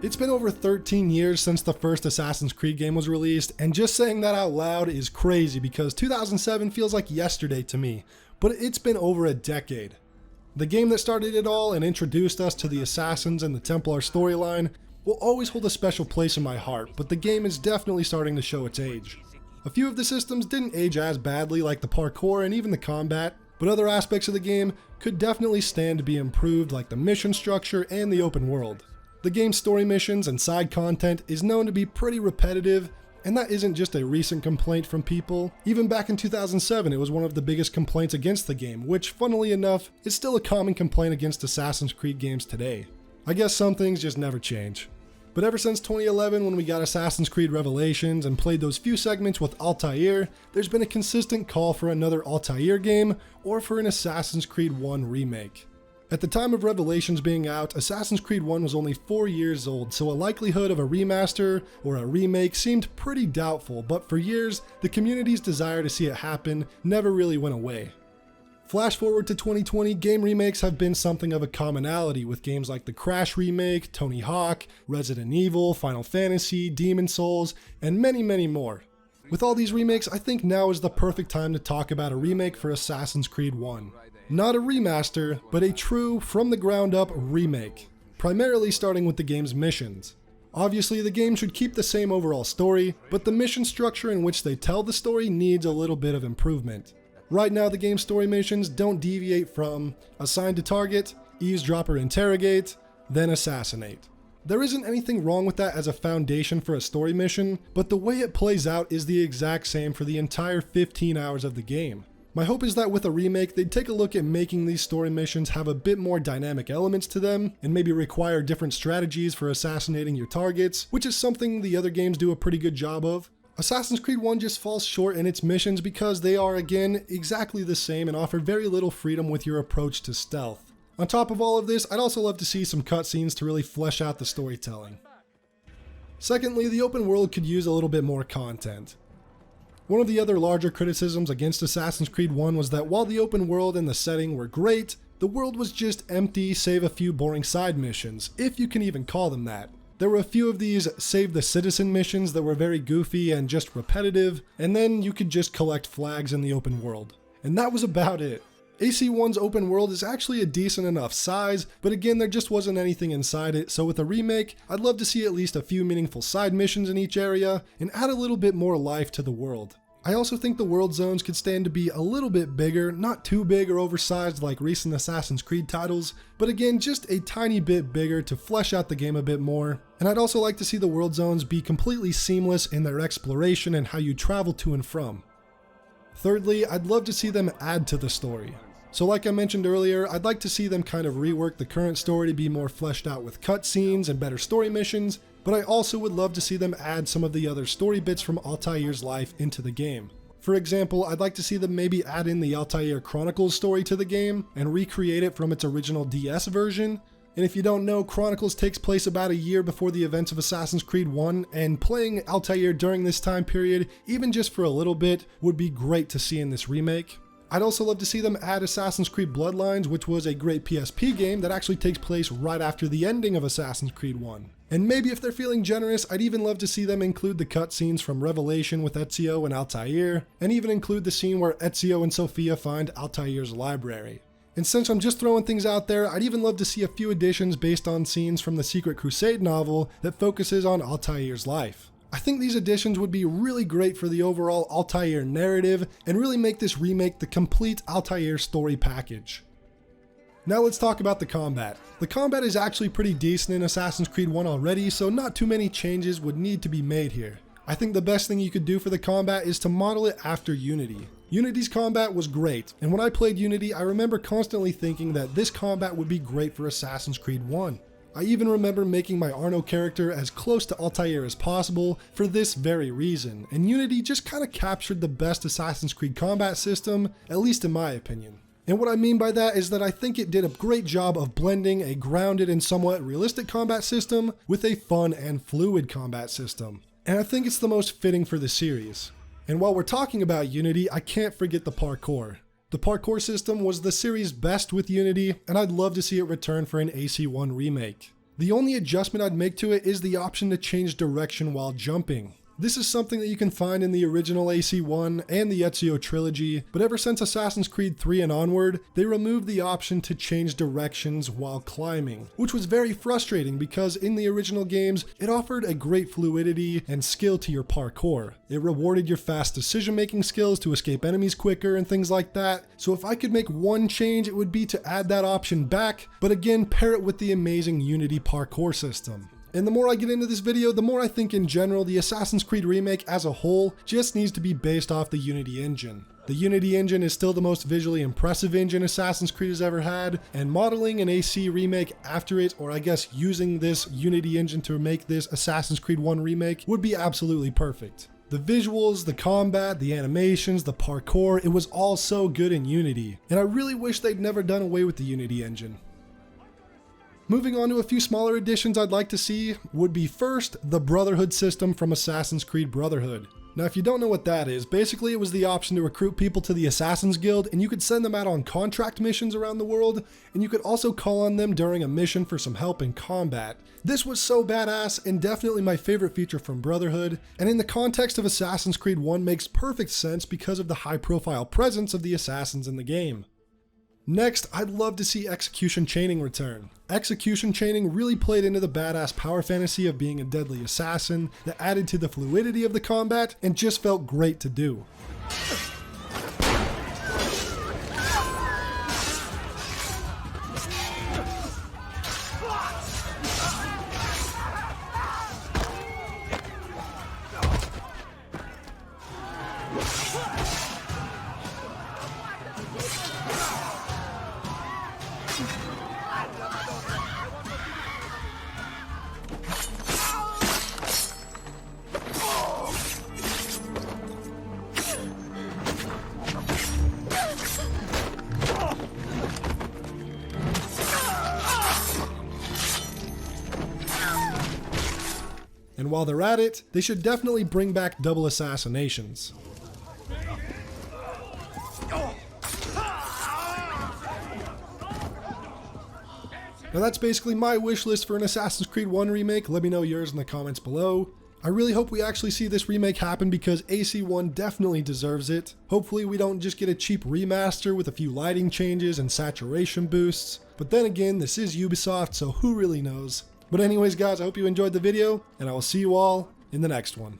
It's been over 13 years since the first Assassin's Creed game was released, and just saying that out loud is crazy because 2007 feels like yesterday to me, but it's been over a decade. The game that started it all and introduced us to the Assassins and the Templar storyline will always hold a special place in my heart, but the game is definitely starting to show its age. A few of the systems didn't age as badly, like the parkour and even the combat, but other aspects of the game could definitely stand to be improved, like the mission structure and the open world. The game's story missions and side content is known to be pretty repetitive, and that isn't just a recent complaint from people. Even back in 2007, it was one of the biggest complaints against the game, which, funnily enough, is still a common complaint against Assassin's Creed games today. I guess some things just never change. But ever since 2011, when we got Assassin's Creed Revelations and played those few segments with Altair, there's been a consistent call for another Altair game or for an Assassin's Creed 1 remake. At the time of Revelations being out, Assassin's Creed 1 was only 4 years old, so a likelihood of a remaster or a remake seemed pretty doubtful, but for years, the community's desire to see it happen never really went away. Flash forward to 2020, game remakes have been something of a commonality with games like the Crash remake, Tony Hawk, Resident Evil, Final Fantasy, Demon's Souls, and many, many more. With all these remakes, I think now is the perfect time to talk about a remake for Assassin's Creed 1. Not a remaster, but a true, from the ground up remake, primarily starting with the game's missions. Obviously, the game should keep the same overall story, but the mission structure in which they tell the story needs a little bit of improvement. Right now, the game's story missions don't deviate from assign to target, eavesdrop or interrogate, then assassinate. There isn't anything wrong with that as a foundation for a story mission, but the way it plays out is the exact same for the entire 15 hours of the game. My hope is that with a remake, they'd take a look at making these story missions have a bit more dynamic elements to them, and maybe require different strategies for assassinating your targets, which is something the other games do a pretty good job of. Assassin's Creed 1 just falls short in its missions because they are, again, exactly the same and offer very little freedom with your approach to stealth. On top of all of this, I'd also love to see some cutscenes to really flesh out the storytelling. Secondly, the open world could use a little bit more content. One of the other larger criticisms against Assassin's Creed 1 was that while the open world and the setting were great, the world was just empty save a few boring side missions, if you can even call them that. There were a few of these Save the Citizen missions that were very goofy and just repetitive, and then you could just collect flags in the open world. And that was about it. AC1's open world is actually a decent enough size, but again, there just wasn't anything inside it, so with a remake, I'd love to see at least a few meaningful side missions in each area, and add a little bit more life to the world. I also think the world zones could stand to be a little bit bigger, not too big or oversized like recent Assassin's Creed titles, but again, just a tiny bit bigger to flesh out the game a bit more. And I'd also like to see the world zones be completely seamless in their exploration and how you travel to and from. Thirdly, I'd love to see them add to the story. So like I mentioned earlier, I'd like to see them kind of rework the current story to be more fleshed out with cutscenes and better story missions, but I also would love to see them add some of the other story bits from Altair's life into the game. For example, I'd like to see them maybe add in the Altair Chronicles story to the game and recreate it from its original DS version. And if you don't know, Chronicles takes place about a year before the events of Assassin's Creed 1, and playing Altair during this time period, even just for a little bit, would be great to see in this remake. I'd also love to see them add Assassin's Creed Bloodlines, which was a great PSP game that actually takes place right after the ending of Assassin's Creed 1. And maybe if they're feeling generous, I'd even love to see them include the cutscenes from Revelation with Ezio and Altair, and even include the scene where Ezio and Sophia find Altair's library. And since I'm just throwing things out there, I'd even love to see a few additions based on scenes from the Secret Crusade novel that focuses on Altair's life. I think these additions would be really great for the overall Altair narrative and really make this remake the complete Altair story package. Now let's talk about the combat. The combat is actually pretty decent in Assassin's Creed 1 already, so not too many changes would need to be made here. I think the best thing you could do for the combat is to model it after Unity. Unity's combat was great, and when I played Unity, I remember constantly thinking that this combat would be great for Assassin's Creed 1. I even remember making my Arno character as close to Altair as possible for this very reason, and Unity just kind of captured the best Assassin's Creed combat system, at least in my opinion. And what I mean by that is that I think it did a great job of blending a grounded and somewhat realistic combat system with a fun and fluid combat system. And I think it's the most fitting for the series. And while we're talking about Unity, I can't forget the parkour. The parkour system was the series' best with Unity, and I'd love to see it return for an AC1 remake. The only adjustment I'd make to it is the option to change direction while jumping. This is something that you can find in the original AC1 and the Ezio trilogy, but ever since Assassin's Creed 3 and onward, they removed the option to change directions while climbing, which was very frustrating because in the original games, it offered a great fluidity and skill to your parkour. It rewarded your fast decision-making skills to escape enemies quicker and things like that, so if I could make one change, it would be to add that option back, but again, pair it with the amazing Unity parkour system. And the more I get into this video, the more I think in general the Assassin's Creed Remake as a whole just needs to be based off the Unity engine. The Unity engine is still the most visually impressive engine Assassin's Creed has ever had, and modeling an AC remake after it, or I guess using this Unity engine to make this Assassin's Creed 1 remake, would be absolutely perfect. The visuals, the combat, the animations, the parkour, it was all so good in Unity, and I really wish they'd never done away with the Unity engine. Moving on to a few smaller additions I'd like to see would be first, the Brotherhood system from Assassin's Creed Brotherhood. Now if you don't know what that is, basically it was the option to recruit people to the Assassin's Guild and you could send them out on contract missions around the world, and you could also call on them during a mission for some help in combat. This was so badass and definitely my favorite feature from Brotherhood, and in the context of Assassin's Creed 1 makes perfect sense because of the high profile presence of the assassins in the game. Next, I'd love to see execution chaining return. Execution chaining really played into the badass power fantasy of being a deadly assassin that added to the fluidity of the combat and just felt great to do. And while they're at it, they should definitely bring back double assassinations. Now that's basically my wish list for an Assassin's Creed 1 remake. Let me know yours in the comments below. I really hope we actually see this remake happen because AC1 definitely deserves it. Hopefully we don't just get a cheap remaster with a few lighting changes and saturation boosts. But then again, this is Ubisoft, so who really knows? But anyways guys, I hope you enjoyed the video, and I will see you all in the next one.